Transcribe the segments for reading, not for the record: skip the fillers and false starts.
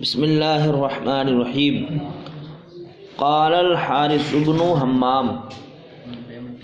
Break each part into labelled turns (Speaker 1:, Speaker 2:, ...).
Speaker 1: بسم اللہ الرحمن الرحیم. قال الحارث بن حمام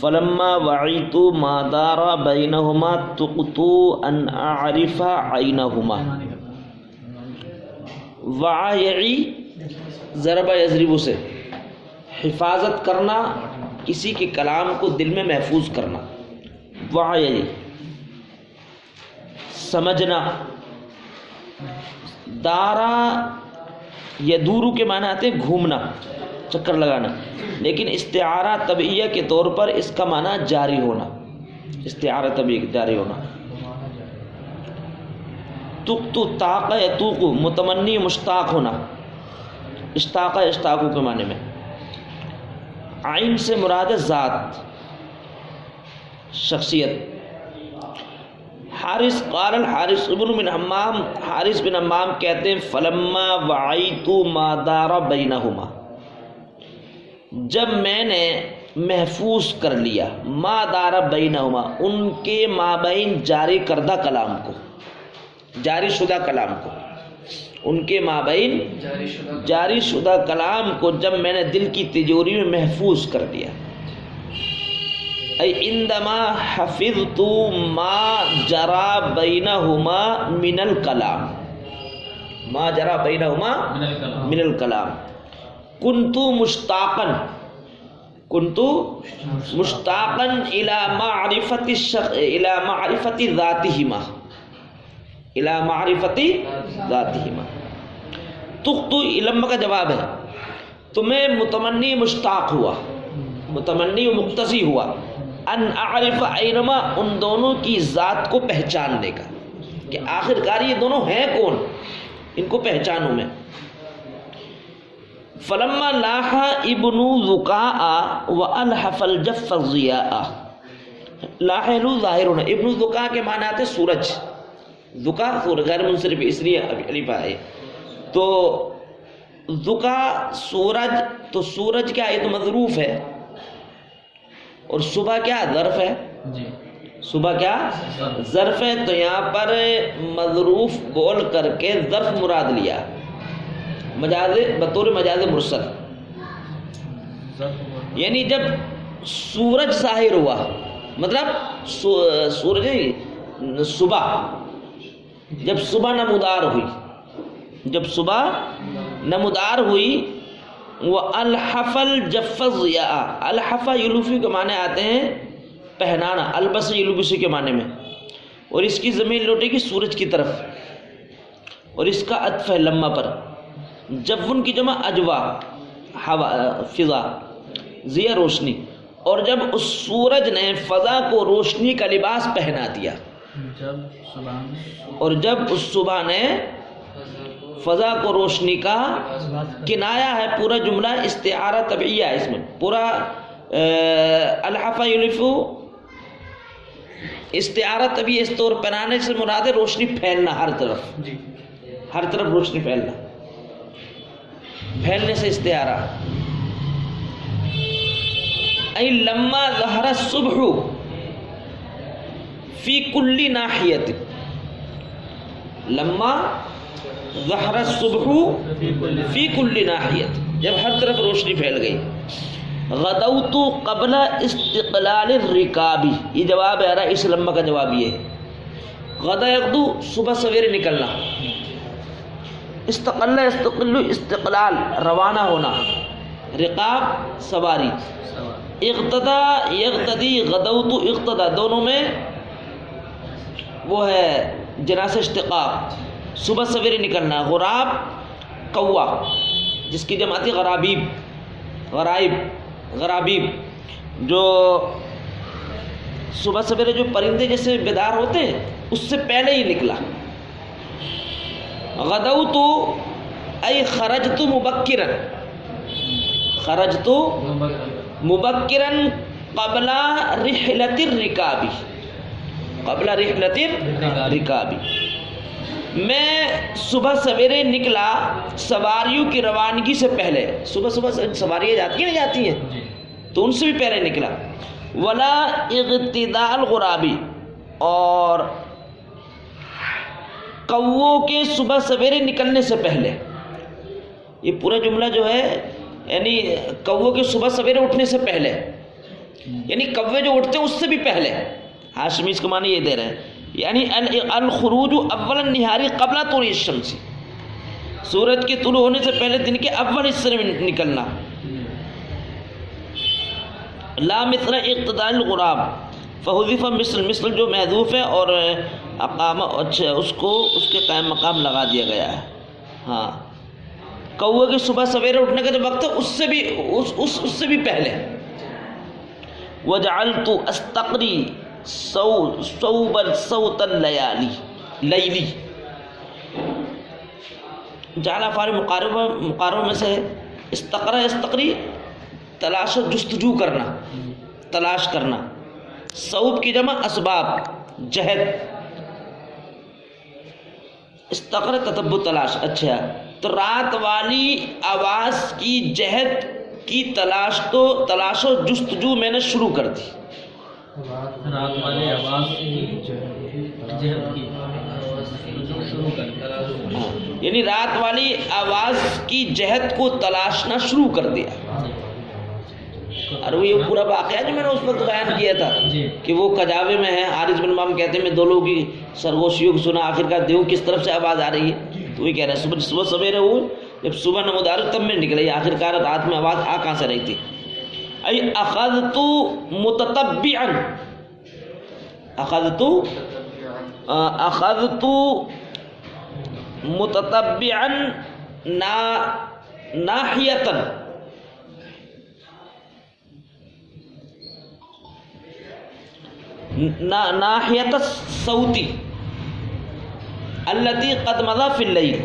Speaker 1: فلما وعیت ما دار بینہما تقت ان اعرف عینہما. وعی ضرب یضرب سے حفاظت کرنا، کسی کے کلام کو دل میں محفوظ کرنا. وعی سمجھنا. دارا یدورو کے معنی آتے ہیں گھومنا، چکر لگانا، لیکن استعارہ طبعیہ کے طور پر اس کا معنی جاری ہونا. استعارہ طبعیہ جاری ہونا. تقت طاق یطوق متمنی مشتاق ہونا. اشتاق اشتاقو کے معنی میں. عین سے مراد ذات، شخصیت. حارث قال الحارث بن حمام، حارث بن حمام کہتے ہیں فلما وعیت ما دار بینہما، جب میں نے محفوظ کر لیا ما دار بینہما ان کے مابین جاری کردہ کلام کو، جاری شدہ کلام کو، ان کے مابین جاری شدہ کلام کو جب میں نے دل کی تجوری میں محفوظ کر دیا. ای عندما حفظت ما جرا بینہما من الکلام، ما جرا بینہما من الکلام. کنت مشتاقا، کنت مشتاقا الی معرفت الی معرفت ذاتہما، الی معرفت ذاتہما. تخت علم کا جواب ہے. تمہیں متمنی مشتاق ہوا، متمنی و مقتضی ہوا ان اعرف اینما ان دونوں کی ذات کو پہچاننے کا، کہ آخر کار یہ دونوں ہیں کون، ان کو پہچانوں میں. فلما لاح ابن ذکاء والحف الجف الضیاء. لاحلو ظاہر ہونا. ابن ذکاء کے معنی آتے سورج. ذکاء سورج غیر منصرف، اس لیے الف ہے. تو ذکاء سورج، تو سورج کیا ہے، تو مظروف ہے، اور صبح کیا ظرف ہے. صبح کیا ظرف ہے. تو یہاں پر مظروف بول کر کے ظرف مراد لیا، مجاز بطور مجاز مرسل. یعنی جب سورج ظاہر ہوا، مطلب سورج صبح، جب صبح نمودار ہوئی، جب صبح نمودار ہوئی. وہ الحف الجف الضیاء. الحف یلوفی کے معنی آتے ہیں پہنانا، البس یلبسی کے معنی میں، اور اس کی زمین لوٹے گی سورج کی طرف، اور اس کا عطف ہے لما پر. جفن کی جمع اجوا، ہوا، فضا، ضیا روشنی. اور جب اس سورج نے فضا کو روشنی کا لباس پہنا دیا، اور جب اس صبح نے فضا کو روشنی کا کنایا ہے. پورا جملہ استعارہ طبعیہ ہے، اس میں پورا الحف یلفو استعارہ طبعی. اس طور پہنانے سے مراد ہے روشنی پھیلنا، ہر طرف، ہر طرف روشنی پھیلنا، پھیلنے سے استعارہ. ای لما ظہر الصبح فی کل ناحیت. لما ظہر الصبح فی کل ناحیت، جب ہر طرف روشنی پھیل گئی. غدوت قبل استقلال الرکاب. یہ جواب ہے رہا، اس لمحہ کا جواب یہ ہے. غدا یغدو صبح سویرے نکلنا. استقل استقل استقلال روانہ ہونا. رکاب سواری. اقتدا یقتدی غدوت اقتدا، دونوں میں وہ ہے جناس اشتقاق، صبح سویرے نکلنا. غراب کوا، جس کی جمع آتی غرابیب، غرائب، غرابیب، جو صبح سویرے جو پرندے جیسے بیدار ہوتے ہیں اس سے پہلے ہی نکلا. غدوت ای خرجت مبکرا، خرجت مبکرا قبل رحلت الرکاب، قبل رحلت الرکاب. میں صبح سویرے نکلا سواریوں کی روانگی سے پہلے. صبح صبح سواریاں جاتی ہیں، جاتی ہیں، تو ان سے بھی پہلے نکلا. ولا اغتداء الغرابی، اور کووں کے صبح سویرے نکلنے سے پہلے یہ پورا جملہ جو ہے یعنی کوے کے صبح سویرے اٹھنے سے پہلے، یعنی کوے جو اٹھتے ہیں اس سے بھی پہلے، ہاشمی اس کا معنی یہ دے رہے ہیں، یعنی الخروج اول النہاری قبل طلوع الشمس، سورج کے طلوع ہونے سے پہلے دن کے اول حصے میں نکلنا. لا مثل اقتداء الغراب فحذف مثل جو محذوف ہے اور اقام اچھا اس کو اس کے قائم مقام لگا دیا گیا ہے. ہاں کوے کے صبح سویرے اٹھنے کا جو وقت ہے اس سے بھی پہلے. وجعلت استقری صوت اللیلی، جعل فعل مقاربہ میں سے استقرا استقری تلاش جستجو کرنا، تلاش کرنا. صوب کی جمع اسباب جہد، استقرا تتبع تلاش. اچھا تو رات والی آواز کی جہد کی تلاش و جستجو میں نے شروع کر دی.
Speaker 2: رات والی آواز کی جہد کی شروع کر دی،
Speaker 1: یعنی رات والی آواز کی جہد کو تلاشنا شروع کر دیا. اور وہ یہ پورا واقعہ جو میں نے اس وقت بیان کیا تھا کہ وہ کجاوے میں ہے، حارث بن امام کہتے ہیں میں دو لوگوں کی سرگوشیوں کو سنا، آخر کار دیکھو کس طرف سے آواز آ رہی ہے. تو وہی کہہ رہے ہیں صبح سویرے ہوئے، جب صبح نمودار تب میں نکلی، آخر کار رات میں آواز آ کہاں سے رہی تھی. ای اخذت متتبعا، اخذت متتبعا ناحیتا، ناحیت الصوتی التی قد مضى فی اللیل،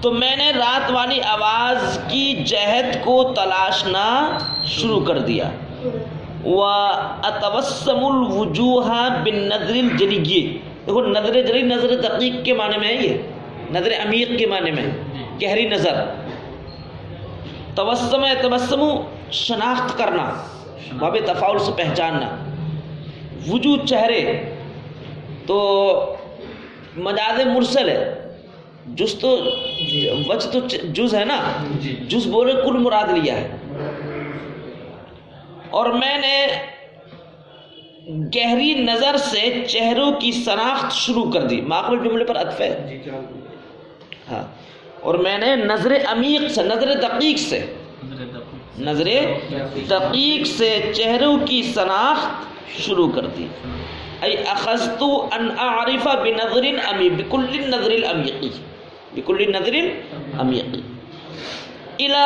Speaker 1: تو میں نے رات والی آواز کی جہد کو تلاشنا شروع کر دیا. وَأَتَوَسَّمُ الْوُجُوهَ بِالنَّظْرِ الْجَلِيِّ، دیکھو نظر جلی نظر دقیق کے معنی میں ہے، یہ نظر عمیق کے معنی میں گہری نظر. توسم تبسم شناخت کرنا، باب تفاعل سے پہچاننا. وجوہ چہرے تو مجاز مرسل ہے، جز تو وجہ تو جز ہے نا، جز بولے کل مراد لیا ہے. اور میں نے گہری نظر سے چہروں کی شناخت شروع کر دی، ماقبل جملے پر عطف ہے. ہاں اور میں نے نظر عمیق سے، نظر دقیق سے، نظر دقیق سے چہروں کی شناخت شروع کر دی. ای اخذت ان اعرف بنظر عمیق، بکل النظر العمیقی، بکل النظر العمیقی. الى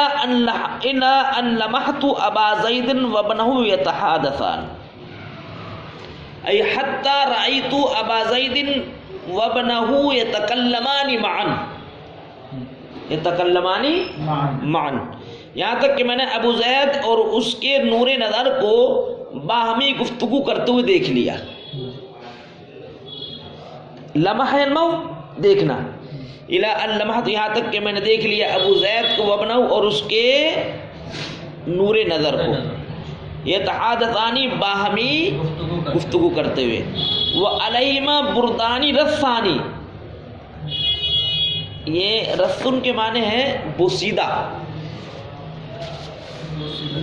Speaker 1: ان لمحت ابا زید وابنہ یتحادثان، ای حتی رأیت ابا زید وابنہ یتکلمان معا، یتکلمان معا، یہاں تک کہ میں نے ابو زید اور اس کے نور نظر کو باہمی گفتگو کرتے ہوئے دیکھ لیا. لمح المو دیکھنا، الا اللمحت یہاں تک کہ میں نے دیکھ لیا ابو زید کو وابنہ اور اس کے نور نظر کو، یتحادثانی باہمی گفتگو کرتے ہوئے. وعلیہما بردانی رثانی، یہ رسن کے معنی ہے بوسیدہ.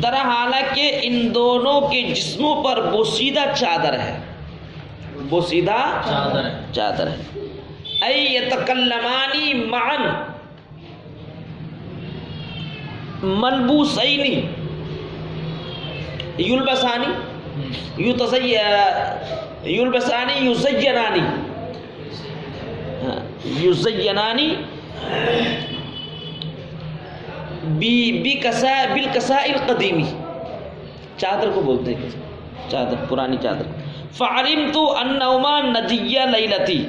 Speaker 1: در حالانکہ ان دونوں کے جسموں پر بوسیدہ چادر ہے، بوسیدہ چادر ہے. ای یتکلمانی معا ملبوسین یلبسانی یلبسانی یزینانی، یزینانی بالکساء القدیمی، چادر کو بولتے ہیں چادر، پرانی چادر. فعلمت انہما نجی لیلتی،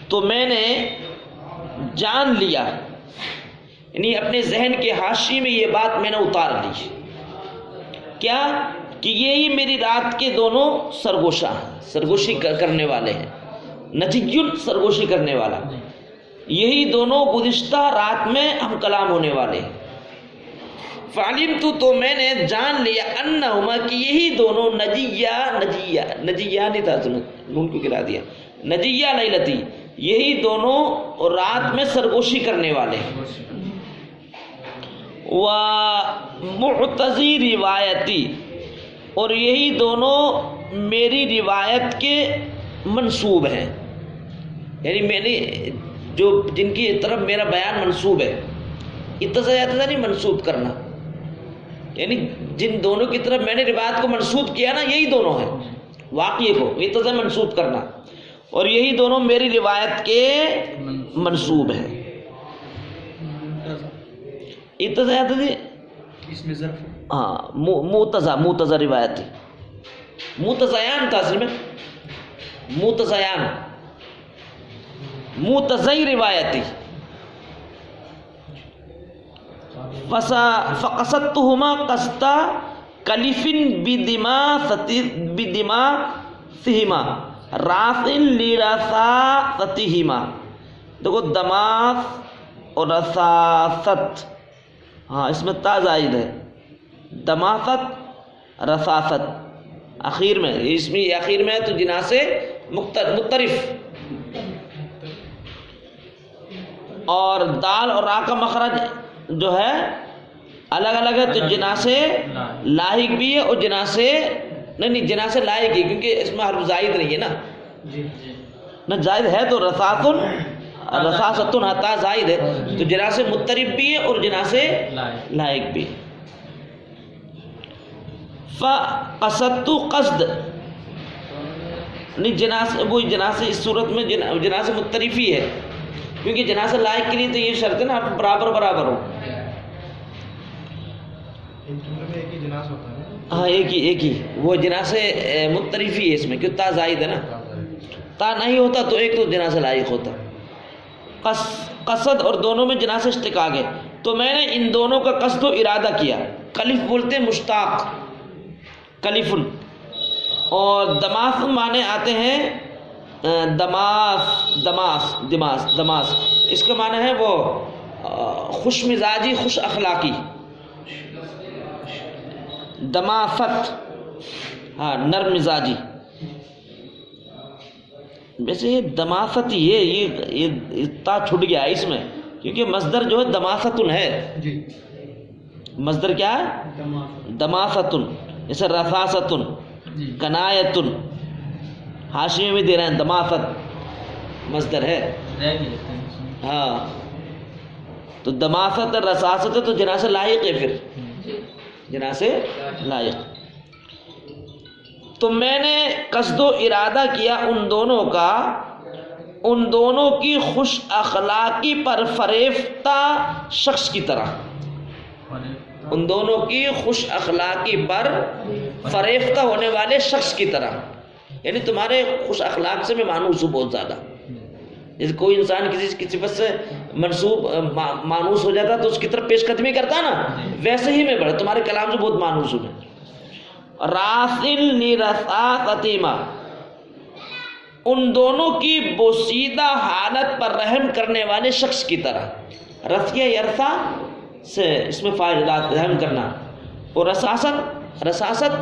Speaker 1: تو میں نے جان لیا، یعنی اپنے ذہن کے حاشی میں یہ بات میں نے اتار لی، کیا کہ یہی میری رات کے دونوں سرگوشاں ہیں، سرگوشی کرنے والے ہیں. نجیل سرگوشی کرنے والا، یہی دونوں گزشتہ رات میں ہم کلام ہونے والے ہیں. فعلمت، تو میں نے جان لیا، انہما کہ یہی دونوں نجیہ نہیں تھا، نون کو گرا دیا، نجیہ لیلتی، یہی دونوں رات میں سرگوشی کرنے والے ہیں. ومعتزی روایتی، اور یہی دونوں میری روایت کے منسوب ہیں، یعنی میں نے جو جن کی طرف میرا بیان منسوب ہے. اتزا نہیں منسوب کرنا، یعنی جن دونوں کی طرف میں نے روایت کو منسوب کیا نا، یہی دونوں ہیں واقعے کو اتزا منسوب کرنا، اور یہی دونوں میری روایت کے منسوب ہیں. اتزا
Speaker 2: اس میں ظرف
Speaker 1: ہاں متزا روایتی، متزیان تھا اصل میں، متزی روایتی. فقصدتهما قصد کلف بدماثهما راث لرثاثتهما. دیکھو دماث اور رثاثت، ہاں اس میں تا زائد ہے، دماثت رثاثت اخیر میں، اس میں اخیر میں ہے تو جناح سے مختلف، اور دال اور را کا مخرج جو ہے الگ الگ ہے، تو جناح سے لاحق بھی ہے اور جناح سے نہیں جناح سے لاحق ہے، کیونکہ اس میں حرف زائد نہیں ہے نا، نہ زائد ہے تو رثاثتن حتا زائد ہے، تو جناح سے مضطرب بھی ہے اور جناح سے لاحق بھی. فقصدت قصد نہیں وہ جناح سے اس صورت میں جناح سے مضطرب ہی ہے، کیونکہ جناح سے لائق کے لیے تو یہ شرط ہے نا برابر ہو. ہاں ایک ہی وہ جناح سے مضطرب ہی ہے اس میں، کیوں تا زائد ہے نا، تا نہیں ہوتا تو ایک تو جناح سے لائق ہوتا. قصد اور دونوں میں جناح سے اشتقاق ہے، تو میں نے ان دونوں کا قصد و ارادہ کیا. کلف بولتے ہیں مشتاق، کلفن، اور دماث معنی آتے ہیں دماس، اس کا معنی ہے وہ خوش مزاجی، خوش اخلاقی. دماثت ہاں نرم مزاجی. ویسے یہ دماثت یہ تا چھٹ گیا ہے اس میں، کیونکہ مصدر جو ہے دماثتن ہے. مصدر کیا ہے؟ دماثتن. جیسے رثاثتن، کنایتن، حاشیے میں دے رہے ہیں دماثت مصدر ہے. ہاں تو دماثت اور رثاثت ہے تو جناح سے لائق ہے، پھر جناح سے لائق. تو میں نے قصد و ارادہ کیا ان دونوں کی خوش اخلاقی پر فریفتہ شخص کی طرح، ان دونوں کی خوش اخلاقی پر فریفتہ ہونے والے شخص کی طرح. یعنی تمہارے خوش اخلاق سے میں مانوس ہوں بہت زیادہ. جیسے کوئی انسان کسی صفت سے مانوس ہو جاتا تو اس کی طرف پیش قدمی کرتا نا، ویسے ہی میں بڑھا تمہارے کلام سے بہت مانوس ہوں میں. راسل لرثاثتہما، ان دونوں کی بوسیدہ حالت پر رحم کرنے والے شخص کی طرح. رثیہ یرثا سے اس میں فاعل رحم کرنا، اور رساست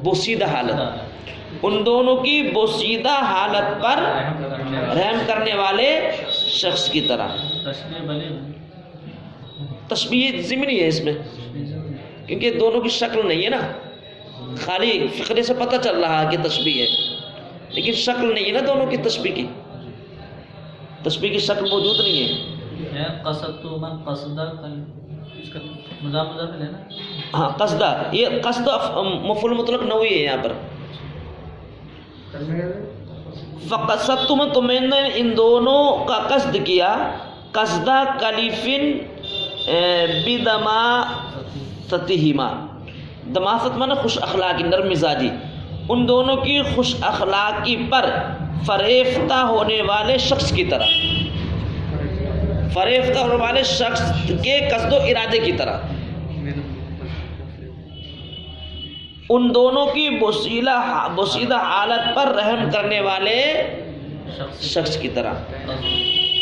Speaker 1: بوسیدہ حالت، ان دونوں کی بوسیدہ حالت پر رحم کرنے والے شخص کی طرح. تشبیہ ضمنی ہے اس میں، کیونکہ دونوں کی شکل نہیں ہے نا، خالی فقرے سے پتہ چل رہا ہے کہ تشبیہ ہے، لیکن شکل نہیں ہے نا دونوں کی. تشبیہ کی شکل موجود نہیں ہے. ہاں قصدہ، یہ قصد مفعول مطلق نوعی ہے یہاں پر. فقصدتم، تو میں نے ان دونوں کا قصد کیا، قصدہ کلیفن بدماثتہما، دماثت مانا خوش اخلاقی، نرم مزاجی، ان دونوں کی خوش اخلاقی پر فریفتہ ہونے والے شخص کی طرح، فریفتہ ہونے والے شخص کے قصد و ارادے کی طرح، ان دونوں کی بوسیدہ حالت پر رحم کرنے والے شخص کی طرح.